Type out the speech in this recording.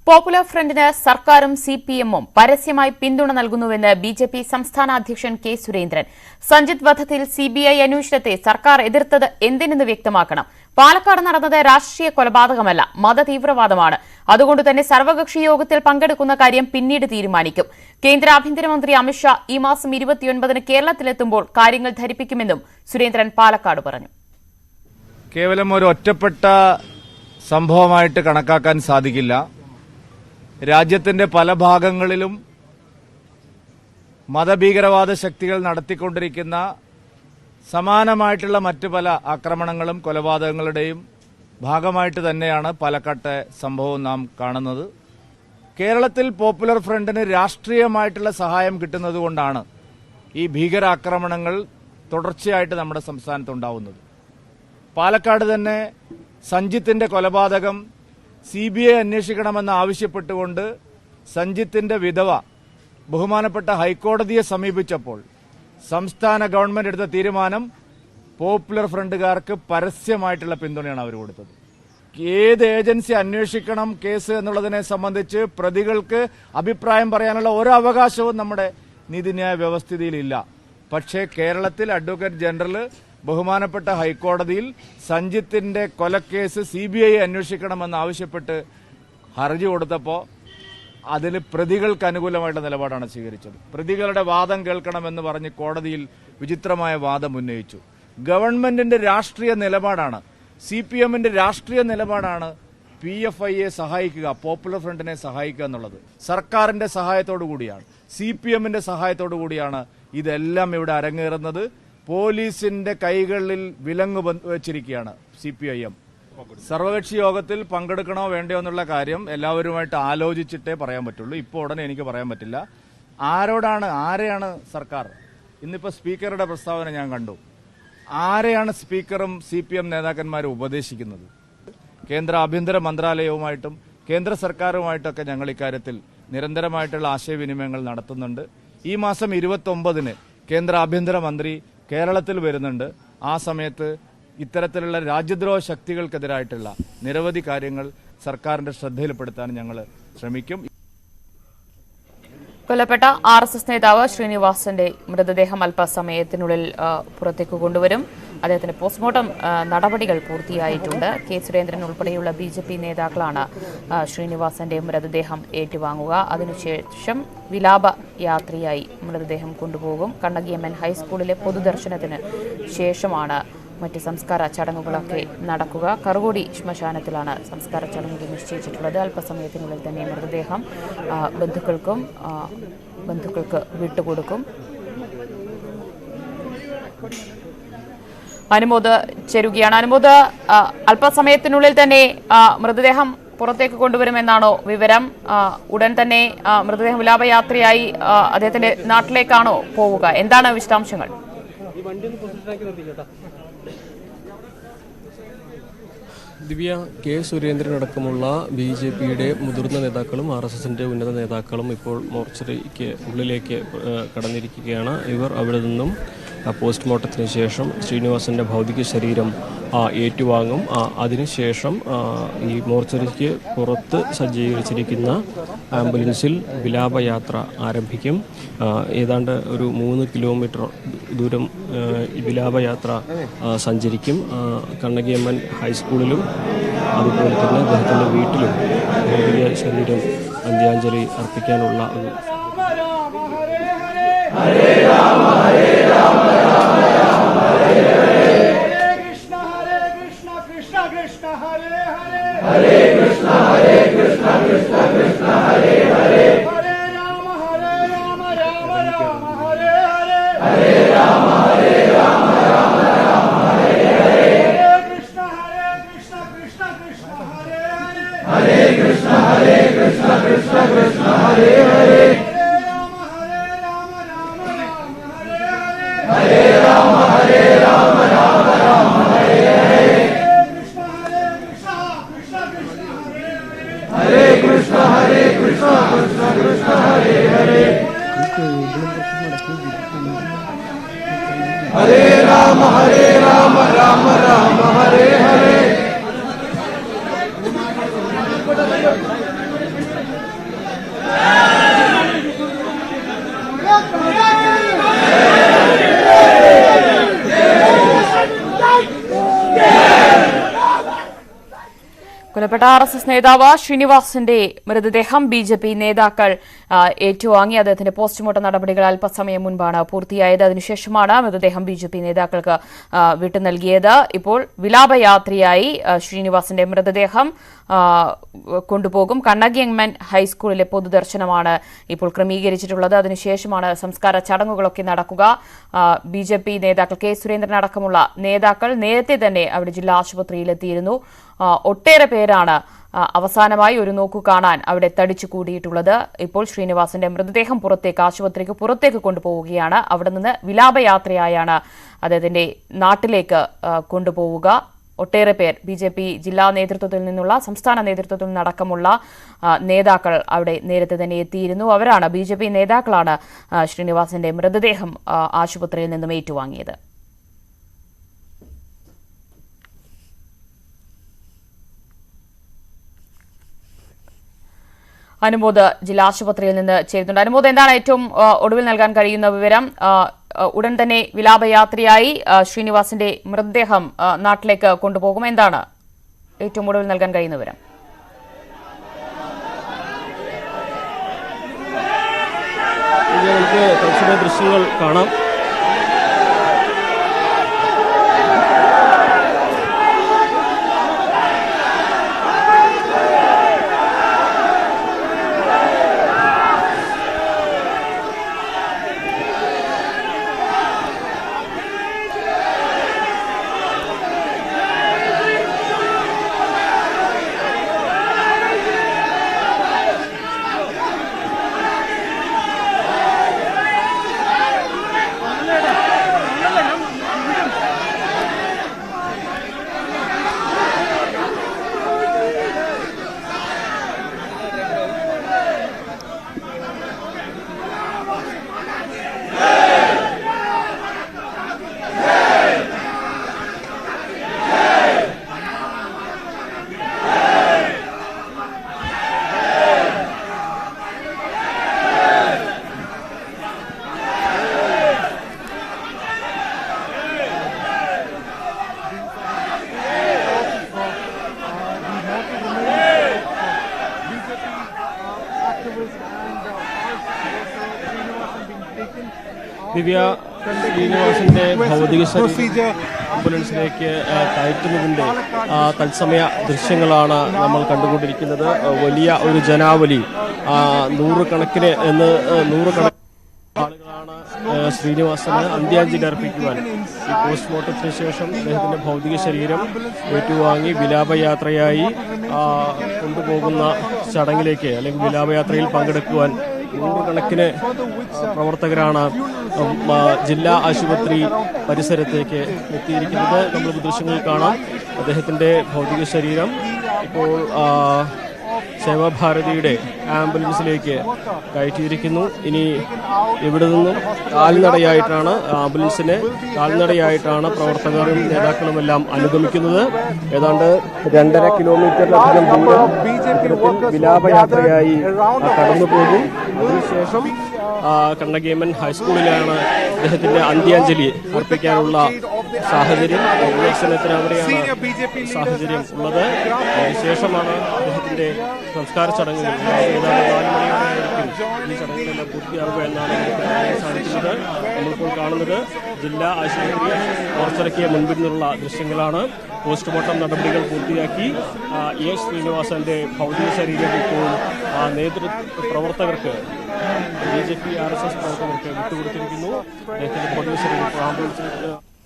Popular ഫ്രണ്ടിന് സർക്കാരും സിപിഎമ്മും പരസ്യമായി പിന്തുണ നൽകുന്നുവെന്ന് ബിജെപി സംസ്ഥാന അധ്യക്ഷൻ കെ സുരേന്ദ്രൻ. സഞ്ജിത് വധത്തിൽ സിബിഐ അന്വേഷണത്തെ സർക്കാർ എതിർത്തത് എന്തിനെന്ന് വ്യക്തമാക്കണം. പാലക്കാട് നടന്നത് രാഷ്ട്രീയ കൊലപാതകമല്ല, മതതീവ്രവാദമാണ്. അതുകൊണ്ടുതന്നെ സർവകക്ഷി യോഗത്തിൽ പങ്കെടുക്കുന്ന കാര്യം പിന്നീട് തീരുമാനിക്കും. കേന്ദ്ര ആഭ്യന്തരമന്ത്രി അമിത്ഷാ ഈ മാസം 29-ന് കേരളത്തിലെത്തുമ്പോൾ കാര്യങ്ങൾ ധരിപ്പിക്കുമെന്നും സുരേന്ദ്രൻ പാലക്കാട് പറഞ്ഞു. കേവലം ഒരു ഒറ്റപ്പെട്ട സംഭവമായിട്ട് കണക്കാക്കാൻ സാധിക്കില്ല. രാജ്യത്തിന്റെ പല ഭാഗങ്ങളിലും മതഭീകരവാദ ശക്തികൾ നടത്തിക്കൊണ്ടിരിക്കുന്ന സമാനമായിട്ടുള്ള മറ്റു പല ആക്രമണങ്ങളും കൊലപാതകങ്ങളുടെയും ഭാഗമായിട്ട് തന്നെയാണ് പാലക്കാട്ടെ സംഭവം നാം കാണുന്നത്. കേരളത്തിൽ പോപ്പുലർ ഫ്രണ്ടിന് രാഷ്ട്രീയമായിട്ടുള്ള സഹായം കിട്ടുന്നതുകൊണ്ടാണ് ഈ ഭീകരാക്രമണങ്ങൾ തുടർച്ചയായിട്ട് നമ്മുടെ സംസ്ഥാനത്തുണ്ടാവുന്നത്. പാലക്കാട് തന്നെ സഞ്ജിത്തിന്റെ കൊലപാതകം സിബിഐ അന്വേഷിക്കണമെന്ന് ആവശ്യപ്പെട്ടുകൊണ്ട് സഞ്ജിത്തിന്റെ വിധവ ബഹുമാനപ്പെട്ട ഹൈക്കോടതിയെ സമീപിച്ചപ്പോൾ സംസ്ഥാന ഗവൺമെന്റ് എടുത്ത തീരുമാനം പോപ്പുലർ ഫ്രണ്ടുകാർക്ക് പരസ്യമായിട്ടുള്ള പിന്തുണയാണ് അവർ കൊടുത്തത്. ഏത് ഏജൻസി അന്വേഷിക്കണം കേസ് എന്നുള്ളതിനെ സംബന്ധിച്ച് പ്രതികൾക്ക് അഭിപ്രായം പറയാനുള്ള ഒരു അവകാശവും നമ്മുടെ നീതിന്യായ വ്യവസ്ഥിതിയിലില്ല. പക്ഷേ കേരളത്തിൽ അഡ്വക്കേറ്റ് ജനറൽ ബഹുമാനപ്പെട്ട ഹൈക്കോടതിയിൽ സഞ്ജിത്തിന്റെ കൊലക്കേസ് സിബിഐ അന്വേഷിക്കണമെന്ന് ആവശ്യപ്പെട്ട് ഹർജി കൊടുത്തപ്പോൾ അതിൽ പ്രതികൾക്ക് അനുകൂലമായിട്ടുള്ള നിലപാടാണ് സ്വീകരിച്ചത്. പ്രതികളുടെ വാദം കേൾക്കണമെന്ന് പറഞ്ഞ് കോടതിയിൽ വിചിത്രമായ വാദം ഉന്നയിച്ചു. ഗവൺമെന്റിന്റെ രാഷ്ട്രീയ നിലപാടാണ്, സിപിഎമ്മിന്റെ രാഷ്ട്രീയ നിലപാടാണ് PFIയെ സഹായിക്കുക, പോപ്പുലർ ഫ്രണ്ടിനെ സഹായിക്കുക എന്നുള്ളത്. സർക്കാരിന്റെ സഹായത്തോടു കൂടിയാണ്, സിപിഎമ്മിന്റെ സഹായത്തോടു കൂടിയാണ് ഇതെല്ലാം ഇവിടെ അരങ്ങേറുന്നത്. പോലീസിന്റെ കൈകളിൽ വിലങ്ങ് വെച്ചിരിക്കുകയാണ് CPIM. സർവകക്ഷി യോഗത്തിൽ പങ്കെടുക്കണോ വേണ്ടയോ എന്നുള്ള കാര്യം എല്ലാവരുമായിട്ട് ആലോചിച്ചിട്ടേ പറയാൻ പറ്റുള്ളൂ. ഇപ്പോൾ ഉടനെ എനിക്ക് പറയാൻ പറ്റില്ല. ആരെയാണ് സർക്കാർ, ഇന്നിപ്പോൾ സ്പീക്കറുടെ പ്രസ്താവന ഞാൻ കണ്ടു, ആരെയാണ് സ്പീക്കറും CPM നേതാക്കന്മാരും ഉപദേശിക്കുന്നത്? കേന്ദ്ര ആഭ്യന്തര മന്ത്രാലയവുമായിട്ടും കേന്ദ്ര സർക്കാരുമായിട്ടൊക്കെ ഞങ്ങൾ ഇക്കാര്യത്തിൽ നിരന്തരമായിട്ടുള്ള ആശയവിനിമയങ്ങൾ നടത്തുന്നുണ്ട്. ഈ മാസം 29-ന് കേന്ദ്ര ആഭ്യന്തര മന്ത്രി കേരളത്തിൽ വരുന്നുണ്ട്. ആ സമയത്ത് ഇത്തരത്തിലുള്ള രാജ്യദ്രോഹ ശക്തികൾക്കെതിരായിട്ടുള്ള നിരവധി കാര്യങ്ങൾ സർക്കാരിന്റെ ശ്രദ്ധയിൽപ്പെടുത്താൻ ഞങ്ങൾ ശ്രമിക്കും. കൊല്ലപ്പെട്ട RSS നേതാവ് ശ്രീനിവാസന്റെ മൃതദേഹം അല്പസമയത്തിനുള്ളിൽ പുറത്തേക്ക് കൊണ്ടുവരും. അദ്ദേഹത്തിന്റെ പോസ്റ്റ്മോർട്ടം നടപടികൾ പൂർത്തിയായിട്ടുണ്ട്. കെ സുരേന്ദ്രൻ ഉൾപ്പെടെയുള്ള BJP നേതാക്കളാണ് ശ്രീനിവാസന്റെ മൃതദേഹം ഏറ്റുവാങ്ങുക. അതിനുശേഷം വിലാപ യാത്രയായി മൃതദേഹം കൊണ്ടുപോകും. കണ്ണകിയമ്മൻ ഹൈസ്കൂളിലെ പൊതുദർശനത്തിന് ശേഷമാണ് മറ്റ് സംസ്കാര ചടങ്ങുകളൊക്കെ നടക്കുക. കറുകോടി ശ്മശാനത്തിലാണ് സംസ്കാര ചടങ്ങുകൾ നിശ്ചയിച്ചിട്ടുള്ളത്. അല്പസമയത്തിനുള്ളിൽ തന്നെ മൃതദേഹം ബന്ധുക്കൾക്ക് വിട്ടുകൊടുക്കും. അനുമോദ് ചേരുകയാണ്. അനുമോദ്, അല്പസമയത്തിനുള്ളിൽ തന്നെ മൃതദേഹം പുറത്തേക്ക് കൊണ്ടുവരുമെന്നാണോ വിവരം? ഉടൻ തന്നെ മൃതദേഹം വിലാപയാത്രയായി അദ്ദേഹത്തിന്റെ നാട്ടിലേക്കാണോ പോവുക? എന്താണ് വിശദാംശങ്ങൾ? ദിവ്യ, കെ സുരേന്ദ്രൻ അടക്കമുള്ള BJPയുടെ മുതിർന്ന നേതാക്കളും RSSന്റെ ഉന്നത നേതാക്കളും ഇപ്പോൾ മോർച്ചറിക്ക് ഉള്ളിലേക്ക് കടന്നിരിക്കുകയാണ്. ഇവർ അവിടെ നിന്നും പോസ്റ്റ്മോർട്ടത്തിന് ശേഷം ശ്രീനിവാസന്റെ ഭൗതിക ശരീരം ഏറ്റുവാങ്ങും. അതിനുശേഷം ഈ മോർച്ചറിക്ക് പുറത്ത് സജ്ജീകരിച്ചിരിക്കുന്ന ആംബുലൻസിൽ വിലാപയാത്ര ആരംഭിക്കും. ഏതാണ്ട് ഒരു 3 കിലോമീറ്റർ ദൂരം വിലാപയാത്ര സഞ്ചരിക്കും. കണ്ണകിയമ്മൻ ഹൈസ്കൂളിലും അതുപോലെ തന്നെ അദ്ദേഹത്തിൻ്റെ വീട്ടിലും ഭൗതിക ശരീരം അന്ത്യാഞ്ജലി അർപ്പിക്കാനുള്ള ഒരു ഹരേ രാമ ഹരേ രാമ രാമ രാമ ഹരേ ഹരേ കൃഷ്ണ ഹരേ കൃഷ്ണ കൃഷ്ണ കൃഷ്ണ ഹരേ ഹരേ ഹരേ കൃഷ്ണ കൃഷ്ണ കൃഷ്ണ ഹരേ ഹരേ ഹരേ രാമ രാമ രാമ ഹരേ ഹരേ ഹരേ രാമ രാമ രാമ ഹരേ ഹരേ ഹരേ കൃഷ്ണ കൃഷ്ണ കൃഷ്ണ ഹരേ ഹരേ ഹരേ കൃഷ്ണ കൃഷ്ണ ഹരേ ഹരേ ഹരേ രാമ രാമ രാമ ഹരേ ഹരേ ഹരേ കൃഷ്ണ കൃഷ്ണ കൃഷ്ണ ഹരേ ഹരേ ഹരേ രാമ രാമ രാമ ഹരേ ഹരേ കൊല്ലപ്പെട്ട RSS നേതാവ് ശ്രീനിവാസിന്റെ മൃതദേഹം BJP നേതാക്കൾ ഏറ്റുവാങ്ങി. അദ്ദേഹത്തിന്റെ പോസ്റ്റ്മോർട്ടം നടപടികൾ അല്പസമയം മുൻപാണ് പൂർത്തിയായത്. അതിനുശേഷമാണ് മൃതദേഹം BJP നേതാക്കൾക്ക് വിട്ടു നൽകിയത്. ഇപ്പോൾ വിലാപയാത്രയായി ശ്രീനിവാസിന്റെ മൃതദേഹം കൊണ്ടുപോകും. കണ്ണകി ഗവൺമെന്റ് ഹൈസ്കൂളിലെ പൊതുദർശനമാണ് ഇപ്പോൾ ക്രമീകരിച്ചിട്ടുള്ളത്. അതിനുശേഷമാണ് സംസ്കാര ചടങ്ങുകളൊക്കെ നടക്കുക. BJP നേതാക്കൾ കെ സുരേന്ദ്രൻ അടക്കമുള്ള നേതാക്കൾ നേരത്തെ തന്നെ അവിടെ ജില്ലാ ആശുപത്രിയിലെത്തിയിരുന്നു. ഒട്ടേറെ പേരാണ് അവസാനമായി ഒരു നോക്കു കാണാൻ അവിടെ തടിച്ചു കൂടിയിട്ടുള്ളത്. ഇപ്പോൾ ശ്രീനിവാസിന്റെ മൃതദേഹം ആശുപത്രിക്ക് പുറത്തേക്ക് കൊണ്ടുപോവുകയാണ്. അവിടെ നിന്ന് വിലാപയാത്രയായാണ് അദ്ദേഹത്തിന്റെ നാട്ടിലേക്ക് കൊണ്ടുപോവുക. ഒട്ടേറെ പേർ BJP ജില്ലാ നേതൃത്വത്തിൽ നിന്നുള്ള സംസ്ഥാന നേതൃത്വത്തിൽ നിന്നടക്കമുള്ള നേതാക്കൾ അവിടെ നേരത്തെ തന്നെ എത്തിയിരുന്നു. അവരാണ് BJP നേതാക്കളാണ് ശ്രീനിവാസിന്റെ മൃതദേഹം ആശുപത്രിയിൽ നിന്നും ഏറ്റുവാങ്ങിയത്. അനുമോദ് ജില്ലാ ആശുപത്രിയിൽ നിന്ന് ചേരുന്നുണ്ട്. അനുമോദ്, എന്താണ് ഏറ്റവും ഒടുവിൽ നൽകാൻ കഴിയുന്ന വിവരം? ഉടൻ തന്നെ വിലാപയാത്രയായി ശ്രീനിവാസിന്റെ മൃതദേഹം നാട്ടിലേക്ക് കൊണ്ടുപോകും. എന്താണ് ഏറ്റവും ഒടുവിൽ നൽകാൻ കഴിയുന്ന വിവരം? നമുക്ക് തത്സമയ ദൃശ്യങ്ങൾ കാണാം. ദിവ്യ, ശ്രീനിവാസിന്റെ ഭൗതിക ശരീരം ആംബുലൻസിലേക്ക് കയറ്റുന്നതിന്റെ തത്സമയ ദൃശ്യങ്ങളാണ് നമ്മൾ കണ്ടുകൊണ്ടിരിക്കുന്നത്. വലിയ ഒരു ജനാവലി, നൂറുകണക്കിന് ആളുകളാണ് ശ്രീനിവാസന് അന്ത്യാഞ്ജലി അർപ്പിക്കുവാൻ ഈ പോസ്റ്റ്മോർട്ടത്തിന് ശേഷം അദ്ദേഹത്തിന്റെ ഭൗതിക ശരീരം ഏറ്റുവാങ്ങി വിലാപയാത്രയായി കൊണ്ടുപോകുന്ന ചടങ്ങിലേക്ക് അല്ലെങ്കിൽ വിലാപയാത്രയിൽ പങ്കെടുക്കുവാൻ നൂറുകണക്കിന് പ്രവർത്തകരാണ് ജില്ലാ ആശുപത്രി പരിസരത്തേക്ക് എത്തിയിരിക്കുന്നത്. നമ്മൾ ദൃശ്യങ്ങളിൽ കാണാം. അദ്ദേഹത്തിന്റെ ഭൗതിക ശരീരം ഇപ്പോൾ സേവാഭാരതിയുടെ ആംബുലൻസിലേക്ക് കയറ്റിയിരിക്കുന്നു. ഇനി ഇവിടെ നിന്നും കാൽനടയായിട്ടാണ് പ്രവർത്തകരും നേതാക്കളുമെല്ലാം അനുഗമിക്കുന്നത്. ഏതാണ്ട് 2.5 കിലോമീറ്ററിലധികം ദൂരം വിലാപയാത്രയായി കടന്നുപോകും. അതിനുശേഷം കണ്ണകി ഗവൺമെന്റ് ഹൈസ്കൂളിലാണ് അദ്ദേഹത്തിന്റെ അന്ത്യാഞ്ജലി അർപ്പിക്കാനുള്ള സാഹചര്യം. ദർശനത്തിന് അവിടെയാണ് സാഹചര്യം ഉള്ളത്. അതിനുശേഷമാണ് അദ്ദേഹത്തിന്റെ സംസ്കാര ചടങ്ങുകൾ. ഏതാണ്ട് 4 മണിയോടെയായിരിക്കും ഈ ചടങ്ങുകളെല്ലാം പൂർത്തിയാവുക എന്നാണ് സാധിക്കുന്നത്. നമ്മളിപ്പോൾ കാണുന്നത് ജില്ലാ ആശുപത്രി ഓർച്ചിറക്കിയ മുൻപിൽ നിന്നുള്ള ദൃശ്യങ്ങളാണ്. പോസ്റ്റ്മോർട്ടം നടപടികൾ പൂർത്തിയാക്കി ശ്രീനിവാസന്റെ ഭൗതിക ശരീരം ഇപ്പോൾ പ്രവർത്തകർക്ക് BJP RSS പ്രവർത്തകർക്ക് വിട്ടുകൊടുത്തിരിക്കുന്നു. അദ്ദേഹത്തിന്റെ ഭൗതിക ശരീരം ആംബുലൻസിൽ